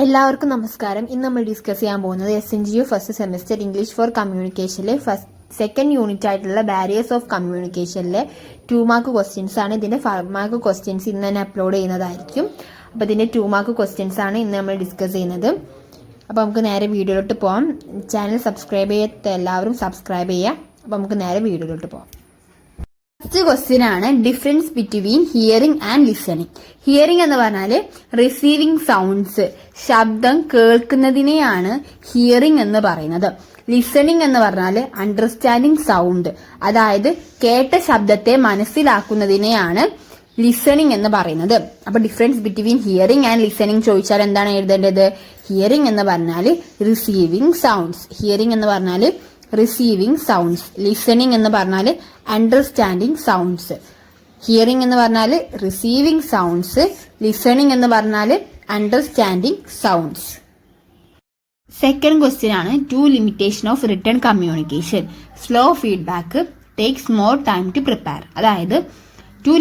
എല്ലാവർക്കും നമസ്കാരം. ഇന്ന് നമ്മൾ ഡിസ്കസ് ചെയ്യാൻ പോകുന്നത് SNGU first semester English for കമ്മ്യൂണിക്കേഷനിലെ സെക്കൻഡ് യൂണിറ്റ് ആയിട്ടുള്ള ബാരിയേഴ്സ് ഓഫ് കമ്മ്യൂണിക്കേഷനിലെ 2 മാർക്ക് ക്വസ്റ്റ്യൻസ് ആണ്. ഇതിന്റെ 5 മാർക്ക് ക്വസ്റ്റ്യൻസ് ഇന്ന് തന്നെ അപ്ലോഡ് ചെയ്യുന്നതായിരിക്കും. അപ്പോൾ ഇതിന്റെ 2 മാർക്ക് ക്വസ്റ്റ്യൻസ് ആണ് ഇന്ന് നമ്മൾ ഡിസ്കസ് ചെയ്യുന്നത്. അപ്പോൾ നമുക്ക് നേരെ വീഡിയോയിലോട്ട് പോകാം. ചാനൽ സബ്സ്ക്രൈബ് ചെയ്യാത്ത എല്ലാവരും സബ്സ്ക്രൈബ് ചെയ്യുക. അപ്പോൾ നമുക്ക് നേരെ വീഡിയോയിലോട്ട് പോകാം. ഫസ്റ്റ് ക്വസ്റ്റ്യൻ ആണ് difference between hearing and listening. Hearing എന്ന് പറഞ്ഞാൽ റിസീവിംഗ് സൗണ്ട്സ്, ശബ്ദം കേൾക്കുന്നതിനെയാണ് ഹിയറിംഗ് എന്ന് പറയുന്നത്. ലിസണിങ് എന്ന് പറഞ്ഞാൽ അണ്ടർസ്റ്റാൻഡിങ് സൗണ്ട്, അതായത് കേട്ട ശബ്ദത്തെ മനസ്സിലാക്കുന്നതിനെയാണ് ലിസണിങ് എന്ന് പറയുന്നത്. അപ്പൊ difference between hearing and listening ചോദിച്ചാൽ എന്താണ് എഴുതേണ്ടത്? ഹിയറിംഗ് എന്ന് പറഞ്ഞാൽ റിസീവിംഗ് സൗണ്ട്സ്, ഹിയറിംഗ് എന്ന് പറഞ്ഞാൽ റിസീവിംഗ് സൗണ്ട്സ്, ലിസണിങ് എന്ന് പറഞ്ഞാൽ അണ്ടർസ്റ്റാൻഡിങ് സൗണ്ട്സ്. ഹിയറിംഗ് എന്ന് പറഞ്ഞാൽ റിസീവിംഗ് സൗണ്ട്സ്, ലിസണിങ് എന്ന് പറഞ്ഞാൽ അണ്ടർസ്റ്റാൻഡിങ് സൗണ്ട്സ്. സെക്കൻഡ് ക്വസ്റ്റ്യൻ ആണ് limitation of written communication. Slow feedback takes more time to prepare. അതായത്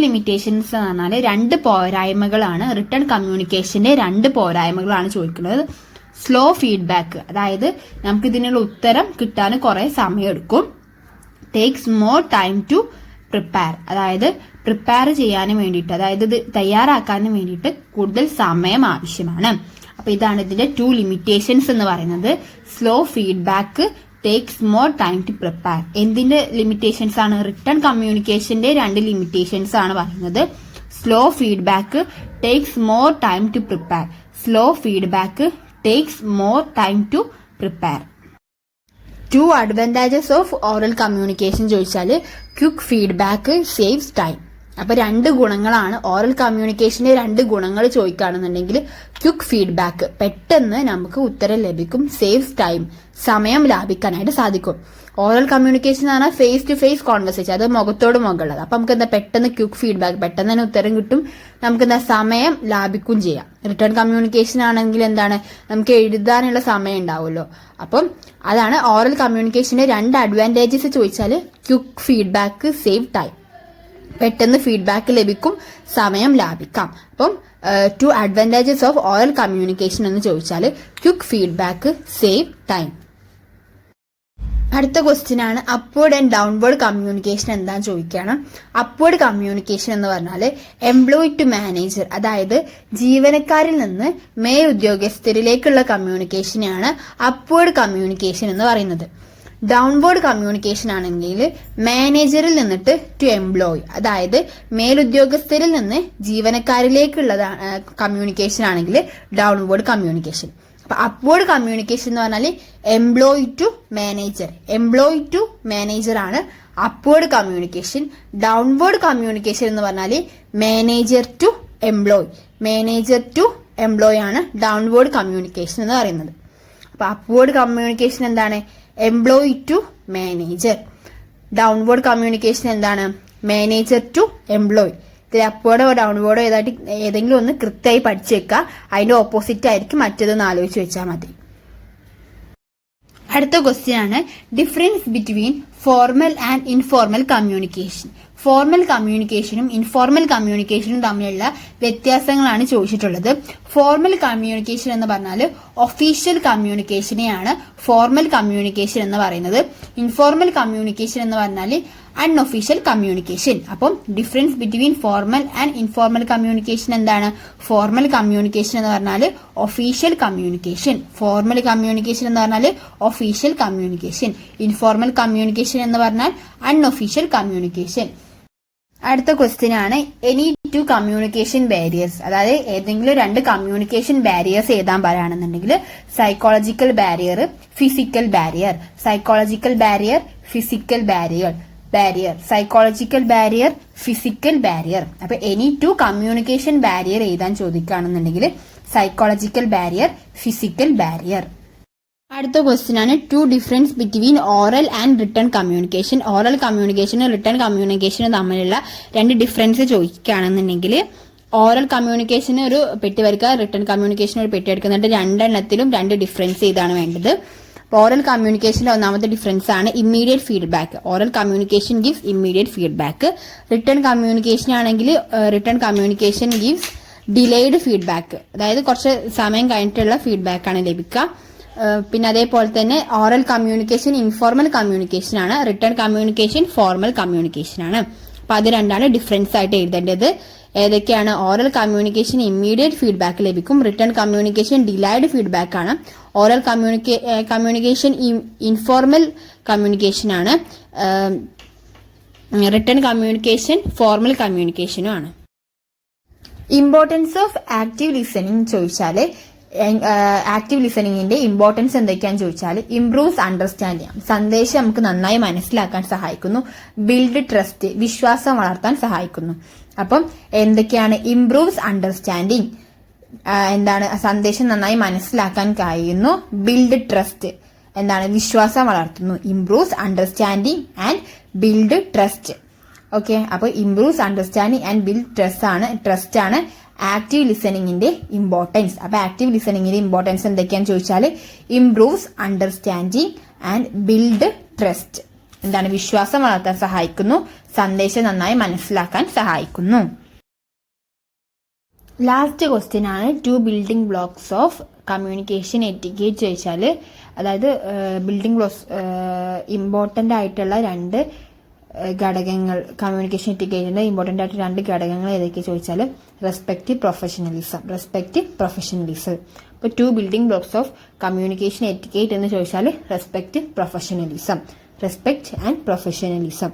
ലിമിറ്റേഷൻസ് എന്ന് പറഞ്ഞാൽ 2 പോരായ്മകളാണ്, റിട്ടൺ കമ്മ്യൂണിക്കേഷന്റെ 2 പോരായ്മകളാണ് ചോദിക്കുന്നത്. സ്ലോ ഫീഡ്ബാക്ക്, അതായത് നമുക്ക് ഇതിനുള്ള ഉത്തരം കിട്ടാൻ കുറെ സമയം എടുക്കും. Takes more time to prepare, അതായത് പ്രിപ്പയർ ചെയ്യാനും വേണ്ടിയിട്ട്, അതായത് ഇത് തയ്യാറാക്കാനും വേണ്ടിയിട്ട് കൂടുതൽ സമയം ആവശ്യമാണ്. അപ്പൊ ഇതാണ് ഇതിന്റെ 2 ലിമിറ്റേഷൻസ് എന്ന് പറയുന്നത്. Slow feedback takes more time to prepare. എന്തിന്റെ ലിമിറ്റേഷൻസ് ആണ്? റിട്ടൺ കമ്മ്യൂണിക്കേഷന്റെ 2 ലിമിറ്റേഷൻസ് ആണ് പറയുന്നത്. Slow feedback takes more time to prepare. Slow feedback takes more time to prepare. 2 advantages of oral communication ചോദിച്ചാൽ ക്വിക്ക് ഫീഡ്ബാക്ക് സേവ്സ് ടൈം. അപ്പൊ 2 ഗുണങ്ങളാണ് oral കമ്മ്യൂണിക്കേഷന്റെ 2 ഗുണങ്ങൾ ചോദിക്കുകയാണെന്നുണ്ടെങ്കിൽ quick feedback, പെട്ടെന്ന് നമുക്ക് ഉത്തരം ലഭിക്കും. സേവ്സ് ടൈം, സമയം ലാഭിക്കാനായിട്ട് സാധിക്കും. ഓറൽ കമ്മ്യൂണിക്കേഷൻ എന്ന് പറഞ്ഞാൽ ഫേസ് ടു ഫേസ് കോൺവെർസേഷൻ, അത് മുഖത്തോട് മുകളിലത്. അപ്പൊ നമുക്ക് എന്താ പെട്ടെന്ന് ക്വിക്ക് ഫീഡ്ബാക്ക്, പെട്ടെന്ന് തന്നെ ഉത്തരം കിട്ടും, നമുക്ക് എന്താ സമയം ലാഭിക്കും ചെയ്യാം. റിട്ടേൺ കമ്മ്യൂണിക്കേഷൻ ആണെങ്കിൽ എന്താണ്, നമുക്ക് എഴുതാനുള്ള സമയം ഉണ്ടാവുമല്ലോ. അപ്പം അതാണ് ഓറൽ കമ്മ്യൂണിക്കേഷന്റെ 2 അഡ്വാൻറ്റേജസ് ചോദിച്ചാൽ ക്വിക്ക് ഫീഡ്ബാക്ക്, സേവ് ടൈം, പെട്ടെന്ന് ഫീഡ്ബാക്ക് ലഭിക്കും, സമയം ലാഭിക്കാം. അപ്പം 2 അഡ്വാൻറ്റേജസ് ഓഫ് ഓറൽ കമ്മ്യൂണിക്കേഷൻ എന്ന് ചോദിച്ചാൽ ക്വിക്ക് ഫീഡ്ബാക്ക്, സേവ് ടൈം. അടുത്ത ക്വസ്റ്റ്യൻ ആണ് അപ്വേർഡ് ആൻഡ് ഡൗൺവേർഡ് കമ്മ്യൂണിക്കേഷൻ എന്താന്ന് ചോദിക്കുകയാണ്. അപ്വേർഡ് കമ്മ്യൂണിക്കേഷൻ എന്ന് പറഞ്ഞാൽ എംപ്ലോയി ടു മാനേജർ, അതായത് ജീവനക്കാരിൽ നിന്ന് മേലുദ്യോഗസ്ഥരിലേക്കുള്ള കമ്മ്യൂണിക്കേഷനെയാണ് അപ്വേർഡ് കമ്മ്യൂണിക്കേഷൻ എന്ന് പറയുന്നത്. ഡൗൺവേർഡ് കമ്മ്യൂണിക്കേഷൻ ആണെങ്കിൽ മാനേജറിൽ നിന്നിട്ട് ടു എംപ്ലോയി, അതായത് മേലുദ്യോഗസ്ഥരിൽ നിന്ന് ജീവനക്കാരിലേക്കുള്ള കമ്മ്യൂണിക്കേഷൻ ആണെങ്കിൽ ഡൗൺവേർഡ് കമ്മ്യൂണിക്കേഷൻ. അപ്പൊ അപ്വേർഡ് കമ്മ്യൂണിക്കേഷൻ എന്ന് പറഞ്ഞാൽ employee to manager, employee to manager ആണ് അപ്വേർഡ് കമ്മ്യൂണിക്കേഷൻ. ഡൗൺവേർഡ് കമ്മ്യൂണിക്കേഷൻ എന്ന് പറഞ്ഞാൽ manager to employee, manager to employee ആണ് ഡൗൺവേർഡ് കമ്മ്യൂണിക്കേഷൻ എന്ന് പറയുന്നത്. അപ്പൊ അപ്വേർഡ് കമ്മ്യൂണിക്കേഷൻ എന്താണ്? Employee to manager. Downward communication എന്താണ്? Manager to employee. ഇതിൽ അപ്വേർഡോ ഡൗൺവേർഡോ ഏതെങ്കിലും ഒന്ന് കൃത്യമായി പഠിച്ചു വെക്കുക. അതിന്റെ ഓപ്പോസിറ്റ് ആയിരിക്കും മറ്റേതൊന്ന് ആലോചിച്ച് വെച്ചാൽ മതി. അടുത്ത ക്വസ്റ്റ്യൻ ആണ് difference between formal and informal communication. Formal കമ്മ്യൂണിക്കേഷനും ഇൻഫോർമൽ കമ്മ്യൂണിക്കേഷനും തമ്മിലുള്ള വ്യത്യാസങ്ങളാണ് ചോദിച്ചിട്ടുള്ളത്. ഫോർമൽ കമ്മ്യൂണിക്കേഷൻ എന്ന് പറഞ്ഞാൽ ഒഫീഷ്യൽ കമ്മ്യൂണിക്കേഷനെയാണ് ഫോർമൽ കമ്മ്യൂണിക്കേഷൻ എന്ന് പറയുന്നത്. ഇൻഫോർമൽ കമ്മ്യൂണിക്കേഷൻ എന്ന് പറഞ്ഞാൽ അൺഒഫീഷ്യൽ കമ്മ്യൂണിക്കേഷൻ. അപ്പം difference between formal and informal communication എന്താണ്? ഫോർമൽ കമ്മ്യൂണിക്കേഷൻ എന്ന് പറഞ്ഞാൽ ഒഫീഷ്യൽ കമ്മ്യൂണിക്കേഷൻ, ഫോർമൽ കമ്മ്യൂണിക്കേഷൻ എന്ന് പറഞ്ഞാൽ ഒഫീഷ്യൽ കമ്മ്യൂണിക്കേഷൻ, ഇൻഫോർമൽ കമ്മ്യൂണിക്കേഷൻ എന്ന് പറഞ്ഞാൽ അൺഒഫീഷ്യൽ കമ്മ്യൂണിക്കേഷൻ. അടുത്ത ക്വസ്റ്റ്യൻ ആണ് എനി 2 കമ്മ്യൂണിക്കേഷൻ ബാരിയേഴ്സ്, അതായത് ഏതെങ്കിലും 2 കമ്മ്യൂണിക്കേഷൻ ബാരിയേഴ്സ് എഴുതാൻ പറയുകയാണെന്നുണ്ടെങ്കിൽ psychological barrier, physical barrier. Psychological barrier, physical barrier, psychological barrier, physical barrier. അപ്പൊ എനി 2 കമ്മ്യൂണിക്കേഷൻ ബാരിയർ എഴുതാൻ ചോദിക്കുകയാണെന്നുണ്ടെങ്കിൽ സൈക്കോളജിക്കൽ ബാരിയർ, ഫിസിക്കൽ ബാരിയർ. അടുത്ത ക്വസ്റ്റ്യൻ ആണ് difference between oral and written communication. Oral കമ്മ്യൂണിക്കേഷനും റിട്ടൺ കമ്മ്യൂണിക്കേഷനും തമ്മിലുള്ള 2 ഡിഫറൻസ് ചോദിക്കുകയാണെന്നുണ്ടെങ്കിൽ ഓറൽ കമ്മ്യൂണിക്കേഷന് ഒരു പെട്ടി വരയ്ക്കുക, റിട്ടൺ കമ്മ്യൂണിക്കേഷൻ ഒരു പെട്ടി എടുക്കുന്നുണ്ട്. 2 എണ്ണത്തിലും 2 ഡിഫറൻസ് ഇതാണ് വേണ്ടത്. ഓറൽ കമ്മ്യൂണിക്കേഷന്റെ ഒന്നാമത്തെ ഡിഫറൻസ് ആണ് immediate feedback. Oral communication gives immediate feedback. Written communication ആണെങ്കിൽ written communication gives delayed feedback, അതായത് കുറച്ച് സമയം കഴിഞ്ഞിട്ടുള്ള ഫീഡ്ബാക്കാണ് ലഭിക്കുക. പിന്നെ അതേപോലെ തന്നെ ഓറൽ കമ്മ്യൂണിക്കേഷൻ ഇൻഫോർമൽ കമ്മ്യൂണിക്കേഷൻ ആണ്, റിട്ടേൺ കമ്മ്യൂണിക്കേഷൻ ഫോർമൽ കമ്മ്യൂണിക്കേഷൻ ആണ്. അപ്പൊ അത് രണ്ടാണ് ഡിഫറൻസ് ആയിട്ട് എഴുതേണ്ടത്. ഏതൊക്കെയാണ്? ഓറൽ കമ്മ്യൂണിക്കേഷൻ ഇമ്മീഡിയറ്റ് ഫീഡ്ബാക്ക് ലഭിക്കും, റിട്ടേൺ കമ്മ്യൂണിക്കേഷൻ ഡിലൈഡ് ഫീഡ്ബാക്ക് ആണ്, ഓറൽ കമ്മ്യൂണിക്കേഷൻ ഇൻഫോർമൽ കമ്മ്യൂണിക്കേഷൻ ആണ്, റിട്ടേൺ കമ്മ്യൂണിക്കേഷൻ ഫോർമൽ കമ്മ്യൂണിക്കേഷനും ആണ്. ഇമ്പോർട്ടൻസ് ഓഫ് ആക്റ്റീവ് ലിസണിങ് ചോദിച്ചാല് ആക്റ്റീവ് ലിസണിങ്ങിന്റെ ഇമ്പോർട്ടൻസ് എന്തൊക്കെയാണെന്ന് ചോദിച്ചാൽ ഇംപ്രൂവ്സ് അണ്ടർസ്റ്റാൻഡിങ്, സന്ദേശം നമുക്ക് നന്നായി മനസ്സിലാക്കാൻ സഹായിക്കുന്നു, ബിൽഡ് ട്രസ്റ്റ്, വിശ്വാസം വളർത്താൻ സഹായിക്കുന്നു. അപ്പം എന്തൊക്കെയാണ്? ഇംപ്രൂവ്സ് അണ്ടർസ്റ്റാൻഡിങ്, എന്താണ്? സന്ദേശം നന്നായി മനസ്സിലാക്കാൻ കഴിയുന്നു, ബിൽഡ് ട്രസ്റ്റ്, എന്താണ്? വിശ്വാസം വളർത്തുന്നു. Improves understanding and build trust. Okay, അപ്പൊ improves understanding and build trust ആണ് ആക്റ്റീവ് ലിസണിങ്ങിന്റെ ഇമ്പോർട്ടൻസ്. അപ്പൊ ആക്റ്റീവ് ലിസണിങ്ങിന്റെ ഇമ്പോർട്ടൻസ് എന്തൊക്കെയാന്ന് ചോദിച്ചാൽ improves understanding and build trust, എന്താണ്? വിശ്വാസം വളർത്താൻ സഹായിക്കുന്നു, സന്ദേശം നന്നായി മനസ്സിലാക്കാൻ സഹായിക്കുന്നു. ലാസ്റ്റ് ക്വസ്റ്റ്യൻ ആണ് 2 ബിൽഡിംഗ് ബ്ലോക്സ് ഓഫ് കമ്മ്യൂണിക്കേഷൻ എറ്റിക്കേറ്റ് ചോദിച്ചാൽ, അതായത് ബിൽഡിംഗ് ബ്ലോക്സ് ഇമ്പോർട്ടന്റ് ആയിട്ടുള്ള 2 ഘടകങ്ങൾ, കമ്മ്യൂണിക്കേഷൻ എറ്റിക്കേറ്റിന്റെ ഇമ്പോർട്ടന്റ് ആയിട്ട് 2 ഘടകങ്ങൾ ഏതൊക്കെ ചോദിച്ചാൽ റെസ്പെക്ട്, പ്രൊഫഷണലിസം. അപ്പോൾ 2 ബിൽഡിംഗ് ബ്ലോക്സ് ഓഫ് കമ്മ്യൂണിക്കേഷൻ എറ്റിക്കേറ്റ് എന്ന് ചോദിച്ചാൽ respect, professionalism, respect and professionalism.